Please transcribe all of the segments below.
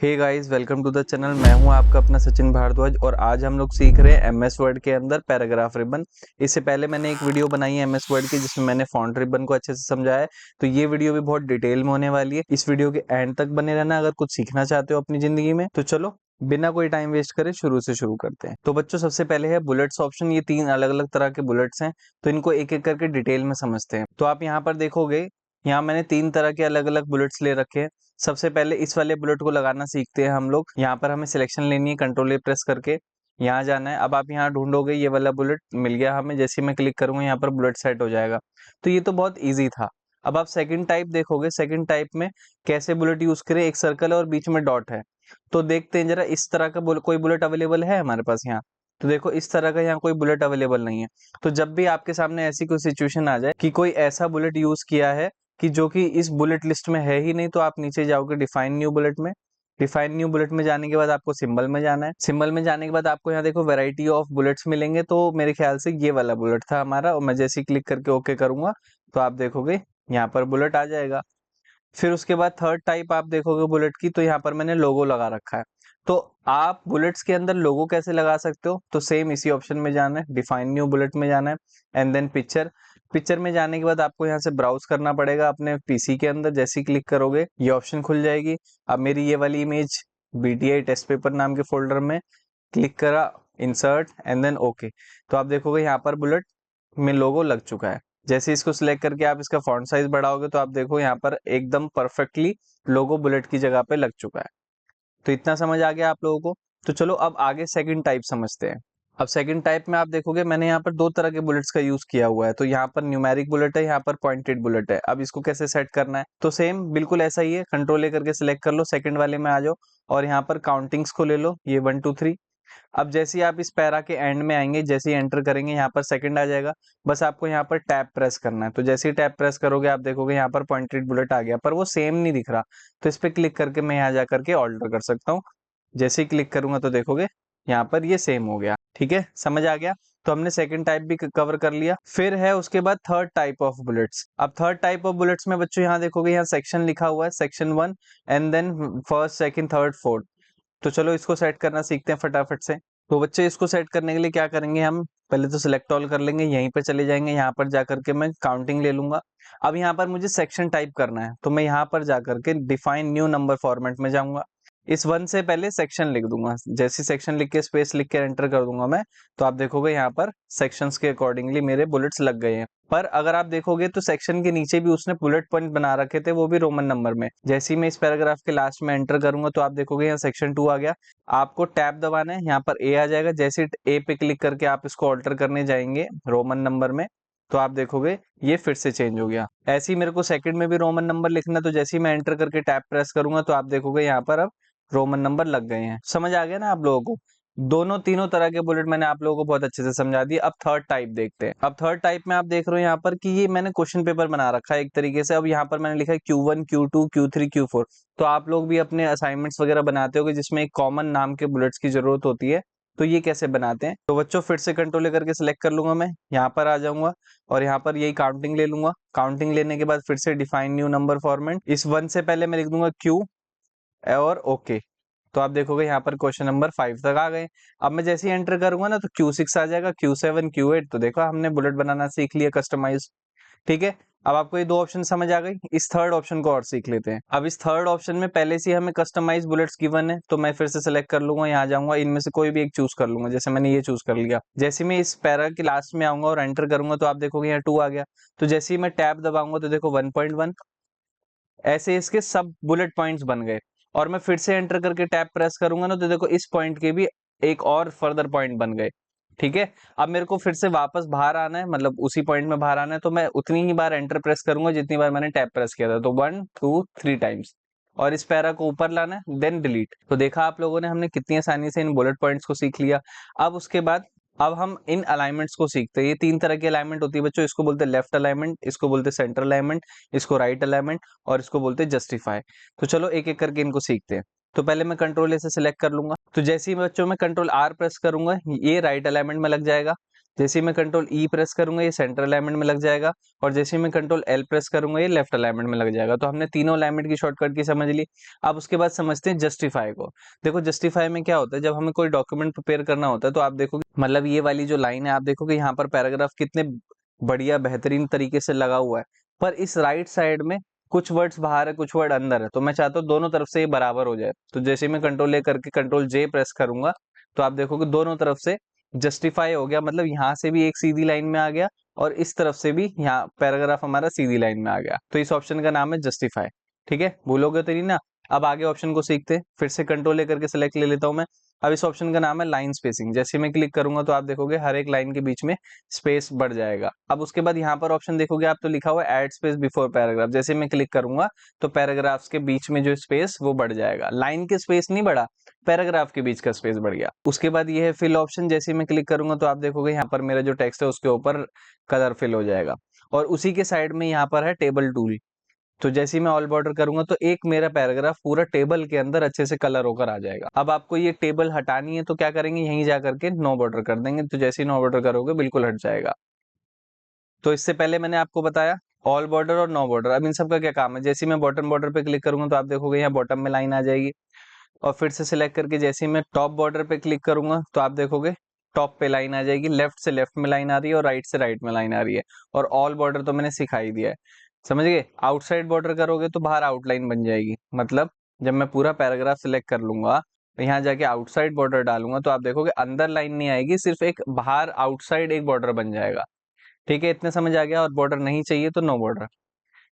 Hey guys, welcome to the channel. मैं हूं आपका अपना सचिन भारद्वाज और आज हम लोग सीख रहे हैं एमएस वर्ड के अंदर पैराग्राफ रिबन। इससे पहले मैंने एक वीडियो बनाई है एमएस वर्ड की जिसमें मैंने फॉन्ट रिबन को अच्छे से समझाया है। तो ये वीडियो भी बहुत डिटेल में होने वाली है। इस वीडियो के एंड तक बने रहना अगर कुछ सीखना चाहते हो अपनी जिंदगी में। तो चलो बिना कोई टाइम वेस्ट करे शुरू से शुरू करते हैं। तो बच्चों, सबसे पहले है बुलेट्स ऑप्शन। ये 3 अलग अलग तरह के बुलेट्स हैं, तो इनको एक एक करके डिटेल में समझते हैं। तो आप यहाँ पर देखोगे, यहाँ मैंने 3 तरह के अलग अलग बुलेट्स ले रखे हैं। सबसे पहले इस वाले बुलेट को लगाना सीखते हैं हम लोग। यहाँ पर हमें सिलेक्शन लेनी है, कंट्रोल ए प्रेस करके यहाँ जाना है। अब आप यहाँ ढूंढोगे, ये वाला बुलेट मिल गया हमें। जैसे ही मैं क्लिक करूंगा यहाँ पर बुलेट सेट हो जाएगा। तो ये तो बहुत ईजी था। अब आप सेकंड टाइप देखोगे, सेकंड टाइप में कैसे बुलेट यूज करें। एक सर्कल है और बीच में डॉट है। तो देखते हैं जरा, इस तरह का कोई बुलेट अवेलेबल है हमारे पास यहाँ। तो देखो, इस तरह का यहाँ कोई बुलेट अवेलेबल नहीं है। तो जब भी आपके सामने ऐसी कोई सिचुएशन आ जाए कि कोई ऐसा बुलेट यूज किया है कि जो कि इस बुलेट लिस्ट में है ही नहीं, तो आप नीचे जाओगे डिफाइन न्यू बुलेट में। डिफाइन न्यू बुलेट में जाने के बाद आपको सिंबल में जाना है। सिंबल में जाने के बाद आपको यहाँ देखो वैरायटी ऑफ बुलेट्स मिलेंगे। तो मेरे ख्याल से ये वाला बुलेट था हमारा, और मैं जैसे ही क्लिक करके ओके करूंगा तो आप देखोगे यहाँ पर बुलेट आ जाएगा। फिर उसके बाद थर्ड टाइप आप देखोगे बुलेट की, तो यहाँ पर मैंने लोगो लगा रखा है। तो आप बुलेट्स के अंदर लोगो कैसे लगा सकते हो, तो सेम इसी ऑप्शन में जाना है, डिफाइन न्यू बुलेट में जाना है एंड देन पिक्चर। पिक्चर में जाने के बाद आपको यहाँ से ब्राउज करना पड़ेगा अपने पीसी के अंदर। जैसे ही क्लिक करोगे ये ऑप्शन खुल जाएगी। अब मेरी ये वाली इमेज बीटीआई टेस्ट पेपर नाम के फोल्डर में क्लिक करा, इंसर्ट एंड देन ओके। तो आप देखोगे यहाँ पर बुलेट में लोगो लग चुका है। जैसे इसको सिलेक्ट करके आप इसका फॉन्ट साइज बढ़ाओगे तो आप देखो यहाँ पर एकदम परफेक्टली लोगो बुलेट की जगह पे लग चुका है। तो इतना समझ आ गया आप लोगों को। तो चलो अब आगे सेकंड टाइप समझते हैं। अब सेकंड टाइप में आप देखोगे मैंने यहाँ पर 2 तरह के बुलेट्स का यूज किया हुआ है। तो यहाँ पर न्यूमेरिक बुलेट है, यहाँ पर पॉइंटेड बुलेट है। अब इसको कैसे सेट करना है, तो सेम बिल्कुल ऐसा ही है। कंट्रोल ए करके सिलेक्ट कर लो, सेकंड वाले में आ जाओ और यहाँ पर काउंटिंग्स को ले लो, ये 1 2 3। अब जैसे ही आप इस पैरा के एंड में आएंगे, जैसे ही एंटर करेंगे यहाँ पर सेकंड आ जाएगा। बस आपको यहाँ पर टैप प्रेस करना है। तो जैसे ही टैप प्रेस करोगे आप देखोगे यहाँ पर पॉइंटेड बुलेट आ गया, पर वो सेम नहीं दिख रहा। तो इस पे क्लिक करके मैं यहाँ जा करके ऑल्टर कर सकता हूँ। जैसे ही क्लिक करूंगा तो देखोगे यहाँ पर ये सेम हो गया। ठीक है, समझ आ गया। तो हमने सेकंड टाइप भी कवर कर लिया। फिर है उसके बाद थर्ड टाइप ऑफ बुलेट्स। अब थर्ड टाइप ऑफ बुलेट्स में बच्चों यहाँ देखोगे, यहाँ सेक्शन लिखा हुआ है, section 1 and then first second third fourth. तो चलो इसको सेट करना सीखते हैं फटाफट से। तो बच्चे इसको सेट करने के लिए क्या करेंगे, हम पहले तो सिलेक्ट ऑल कर लेंगे, यहीं पर चले जाएंगे, यहाँ पर जाकर के मैं काउंटिंग ले लूंगा। अब यहाँ पर मुझे सेक्शन टाइप करना है, तो मैं यहाँ पर जाकर के डिफाइन न्यू नंबर फॉर्मेट में जाऊंगा। इस 1 से पहले सेक्शन लिख दूंगा। जैसे सेक्शन लिख के स्पेस लिख के एंटर कर दूंगा मैं, तो आप देखोगे यहाँ पर सेक्शंस के अकॉर्डिंगली मेरे बुलेट्स लग गए हैं। पर अगर आप देखोगे तो सेक्शन के नीचे भी उसने बुलेट पॉइंट बना रखे थे, वो भी रोमन नंबर में। जैसे ही मैं इस पैराग्राफ के लास्ट में एंटर करूंगा तो आप देखोगे यहाँ सेक्शन 2 आ गया। आपको टैब दबाना है, यहाँ पर ए आ जाएगा। जैसे ए पे क्लिक करके आप इसको ऑल्टर करने जाएंगे रोमन नंबर में, तो आप देखोगे ये फिर से चेंज हो गया। ऐसे ही मेरे को सेकंड में भी रोमन नंबर लिखना, तो जैसे ही मैं एंटर करके टैब प्रेस करूंगा तो आप देखोगे यहाँ पर अब रोमन नंबर लग गए हैं। समझ आ गया ना आप लोगों को। दोनों तीनों तरह के बुलेट मैंने आप लोगों को बहुत अच्छे से समझा दिया। अब थर्ड टाइप देखते हैं। अब थर्ड टाइप में आप देख रहे हो यहाँ पर कि ये मैंने क्वेश्चन पेपर बना रखा है एक तरीके से। अब यहाँ पर मैंने लिखा है Q1 Q2 Q3 Q4। तो आप लोग भी अपने असाइनमेंट्स वगैरह बनाते होगे जिसमें एक कॉमन नाम के बुलेट्स की जरूरत होती है। तो ये कैसे बनाते हैं, तो बच्चों फिर से कंट्रोल करके सिलेक्ट कर लूंगा, मैं यहाँ पर आ जाऊंगा और यहाँ पर यही काउंटिंग ले लूंगा। काउंटिंग लेने के बाद फिर से डिफाइन न्यू नंबर फॉर्मेट, इस 1 से पहले मैं लिख दूंगा Q और ओके। तो आप देखोगे यहाँ पर क्वेश्चन नंबर 5 तक आ गए। अब मैं जैसे ही एंटर करूंगा ना तो Q6 आ जाएगा, Q7 Q8। तो देखो हमने बुलेट बनाना सीख लिया कस्टमाइज। ठीक है, अब आपको ये 2 ऑप्शन समझ आ गई। इस थर्ड ऑप्शन को और सीख लेते हैं। अब इस थर्ड ऑप्शन में पहले से ही हमें कस्टमाइज बुलेट्स गिवन है, तो मैं फिर से सेलेक्ट कर लूंगा, यहाँ जाऊंगा, इनमें से कोई भी एक चूज कर लूंगा। जैसे मैंने ये चूज कर लिया। जैसे मैं इस पैरा के लास्ट में आऊंगा और एंटर करूंगा तो आप देखोगे यहाँ 2 आ गया। तो जैसे ही मैं टैब दबाऊंगा तो देखो 1.1, ऐसे इसके सब बुलेट पॉइंट्स बन गए। और मैं फिर से एंटर करके टैब प्रेस करूंगा ना तो देखो इस पॉइंट के भी एक और फर्दर पॉइंट बन गए। ठीक है, अब मेरे को फिर से वापस बाहर आना है, मतलब उसी पॉइंट में बाहर आना है। तो मैं उतनी ही बार एंटर प्रेस करूंगा जितनी बार मैंने टैब प्रेस किया था। तो 1 2 3 टाइम्स, और इस पैरा को ऊपर लाना है, देन डिलीट। तो देखा आप लोगों ने, हमने कितनी आसानी से इन बुलेट पॉइंट्स को सीख लिया। अब उसके बाद अब हम इन अलाइनमेंट्स को सीखते हैं। ये 3 तरह की अलाइनमेंट होती है बच्चों। इसको बोलते हैं लेफ्ट अलाइनमेंट, इसको बोलते हैं सेंटर अलाइनमेंट, इसको राइट अलाइनमेंट, और इसको बोलते हैं जस्टिफाई। तो चलो एक एक करके इनको सीखते हैं। तो पहले मैं कंट्रोल ए से सिलेक्ट कर लूंगा। तो जैसे ही बच्चों मैं कंट्रोल आर प्रेस करूंगा ये राइट अलाइनमेंट में लग जाएगा। जैसे ही मैं कंट्रोल ई प्रेस करूंगा ये सेंटर अलाइनमेंट में लग जाएगा, और जैसे ही मैं कंट्रोल एल प्रेस करूंगा ये लेफ्ट अलाइनमेंट में लग जाएगा। तो हमने तीनों अलाइनमेंट की शॉर्टकट की समझ ली। अब उसके बाद समझते हैं जस्टिफाई को। देखो जस्टिफाई में क्या होता है, जब हमें कोई डॉक्यूमेंट प्रिपेयर करना होता है तो आप देखोगे, मतलब ये वाली जो लाइन है आप देखोगे यहाँ पर पैराग्राफ कितने बढ़िया बेहतरीन तरीके से लगा हुआ है, पर इस राइट साइड में कुछ वर्ड्स बाहर है कुछ वर्ड अंदर है, तो मैं चाहता हूँ दोनों तरफ से ये बराबर हो जाए। तो जैसे ही मैं कंट्रोल ए करके कंट्रोल जे प्रेस करूंगा तो आप देखोगे दोनों तरफ से जस्टिफाई हो गया, मतलब यहाँ से भी एक सीधी लाइन में आ गया और इस तरफ से भी यहाँ पैराग्राफ हमारा सीधी लाइन में आ गया। तो इस ऑप्शन का नाम है जस्टिफाई। ठीक है, भूलोगे तो नहीं ना। अब आगे ऑप्शन को सीखते हैं, फिर से कंट्रोल लेकर के सिलेक्ट ले लेता हूं मैं। अब इस ऑप्शन का नाम है लाइन स्पेसिंग। जैसे मैं क्लिक करूंगा तो आप देखोगे हर एक लाइन के बीच में स्पेस बढ़ जाएगा। अब उसके बाद यहाँ पर ऑप्शन देखोगे आप तो लिखा हुआ है ऐड स्पेस बिफोर पैराग्राफ। जैसे मैं क्लिक करूंगा तो पैराग्राफ्स के बीच में जो स्पेस वो बढ़ जाएगा, लाइन के स्पेस नहीं बढ़ा, पैराग्राफ के बीच का स्पेस बढ़ गया। उसके बाद ये है फिल ऑप्शन। जैसे मैं क्लिक करूंगा तो आप देखोगे यहाँ पर मेरा जो टेक्स्ट है उसके ऊपर कलर फिल हो जाएगा, और उसी के साइड में यहाँ पर है टेबल टूल। तो जैसे ही मैं ऑल बॉर्डर करूंगा तो एक मेरा पैराग्राफ पूरा टेबल के अंदर अच्छे से कलर होकर आ जाएगा। अब आपको ये टेबल हटानी है तो क्या करेंगे, यहीं जा करके नो बॉर्डर कर देंगे। तो जैसे ही नो बॉर्डर करोगे बिल्कुल हट जाएगा। तो इससे पहले मैंने आपको बताया ऑल बॉर्डर और नो बॉर्डर। अब इन सब का क्या काम है, जैसे ही मैं बॉटम बॉर्डर पे क्लिक करूंगा तो आप देखोगे यहाँ बॉटम में लाइन आ जाएगी, और फिर से सिलेक्ट करके जैसे ही मैं टॉप बॉर्डर पे क्लिक करूंगा तो आप देखोगे टॉप पे लाइन आ जाएगी, लेफ्ट से लेफ्ट में लाइन आ रही है और राइट से राइट में लाइन आ रही है। और ऑल बॉर्डर तो मैंने सिखा ही दिया है, समझ गए। आउटसाइड बॉर्डर करोगे तो बाहर आउटलाइन बन जाएगी, मतलब जब मैं पूरा पैराग्राफ सिलेक्ट कर लूंगा तो यहाँ जाके आउटसाइड बॉर्डर डालूंगा तो आप देखोगे अंदर लाइन नहीं आएगी, सिर्फ एक बाहर आउटसाइड एक बॉर्डर बन जाएगा। ठीक है, इतने समझ आ गया। और बॉर्डर नहीं चाहिए तो नो बॉर्डर।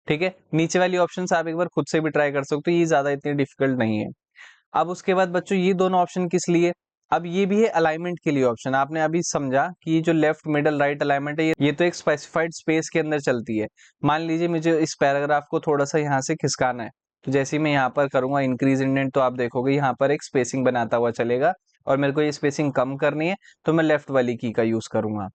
ठीक है, नीचे वाली ऑप्शन आप एक बार खुद से भी ट्राई कर सकते हो, ये ज्यादा इतनी डिफिकल्ट नहीं है। अब उसके बाद बच्चों ये दोनों ऑप्शन किस लिए, अब ये भी है अलाइनमेंट के लिए ऑप्शन। आपने अभी समझा कि ये जो लेफ्ट मिडल राइट अलाइनमेंट है ये तो एक स्पेसिफाइड स्पेस के अंदर चलती है। मान लीजिए मुझे इस पैराग्राफ को थोड़ा सा यहाँ से खिसकाना है, तो जैसे ही मैं यहाँ पर करूंगा इंक्रीज इंडेंट तो आप देखोगे यहाँ पर एक स्पेसिंग बनाता हुआ चलेगा, और मेरे को ये स्पेसिंग कम करनी है तो मैं लेफ्ट वाली की का यूज करूंगा।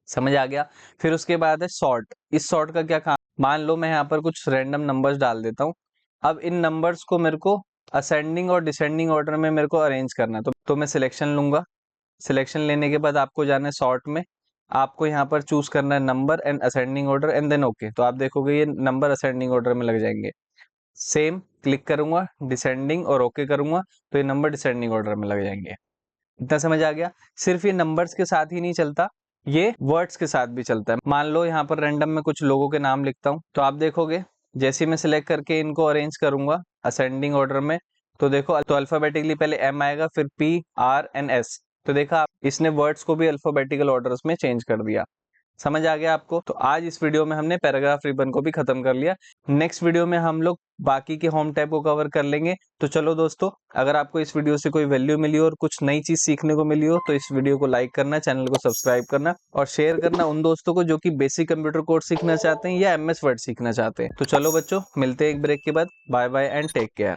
समझ आ गया। फिर उसके बाद है सॉर्ट। इस सॉर्ट का क्या काम, मान लो मैं यहाँ पर कुछ रैंडम नंबर्स डाल देता हूँ। अब इन नंबर्स को मेरे को असेंडिंग और डिसेंडिंग ऑर्डर में मेरे को अरेंज करना है, तो मैं सिलेक्शन लूंगा। सिलेक्शन लेने के बाद आपको जाना है सॉर्ट में, आपको यहाँ पर चूज करना है number and ascending order and then okay. तो आप देखोगे ये नंबर असेंडिंग ऑर्डर में लग जाएंगे। सेम क्लिक करूंगा डिसेंडिंग और ओके करूंगा तो ये नंबर डिसेंडिंग ऑर्डर में लग जाएंगे। इतना समझ आ गया। सिर्फ ये नंबर्स के साथ ही नहीं चलता, ये वर्ड्स के साथ भी चलता है। मान लो यहाँ पर रैंडम में कुछ लोगों के नाम लिखता हूँ, तो आप देखोगे जैसे ही मैं सिलेक्ट करके इनको अरेंज करूंगा असेंडिंग ऑर्डर में, तो देखो तो अल्फाबेटिकली पहले एम आएगा फिर पी आर एन एस। तो देखा आप, इसने वर्ड्स को भी अल्फाबेटिकल ऑर्डर्स में चेंज कर दिया। समझ आ गया आपको। तो आज इस वीडियो में हमने पैराग्राफ रिबन को भी खत्म कर लिया। नेक्स्ट वीडियो में हम लोग बाकी के होम टैब को कवर कर लेंगे। तो चलो दोस्तों, अगर आपको इस वीडियो से कोई वैल्यू मिली हो और कुछ नई चीज सीखने को मिली हो तो इस वीडियो को लाइक करना, चैनल को सब्सक्राइब करना और शेयर करना उन दोस्तों को जो कि बेसिक कंप्यूटर कोर्स सीखना चाहते हैं या MS वर्ड सीखना चाहते हैं। तो चलो बच्चों, मिलते हैं एक ब्रेक के बाद। Bye bye and take care.